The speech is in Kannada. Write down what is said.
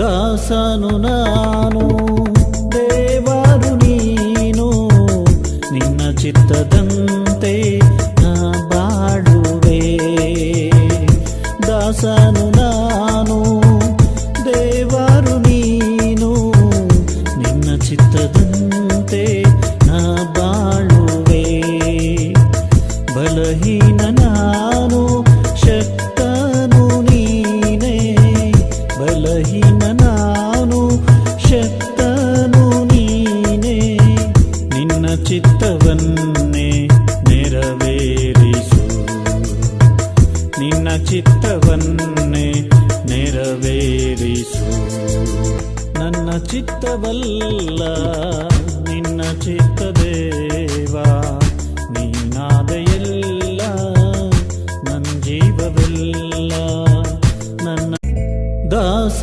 ದಾಸನು ನಾನು ದೇವರು ನೀನು ನಿನ್ನ ಚಿತ್ತದಂತೆ ನಾ ಬಾಳುವೆ. ದಾಸನು ನಾನು ದೇವರು ನೀನು ನಿನ್ನ ಚಿತ್ತದಂತೆ ನಾ ಬಾಳುವೆ. ಬಲಹೀನ ನಾನು ಶಕ್ತನು ನೀನೇ, ಬಲಹೀನ ನಾನು ಶಕ್ತನು ನೀನೇ, ನಿನ್ನ ಚಿತ್ತವನ್ನೇ ನೆರವೇರಿಸು, ನಿನ್ನ ಚಿತ್ತವನ್ನೇ ನೆರವೇರಿಸು. ನನ್ನ ಚಿತ್ತವಲ್ಲ ನಿನ್ನ ಚಿತ್ತ ದೇವಾ, ನೀನಾದ ಎಲ್ಲ ನನ್ನ ಜೀವವೆಲ್ಲ ನನ್ನ ದಾಸ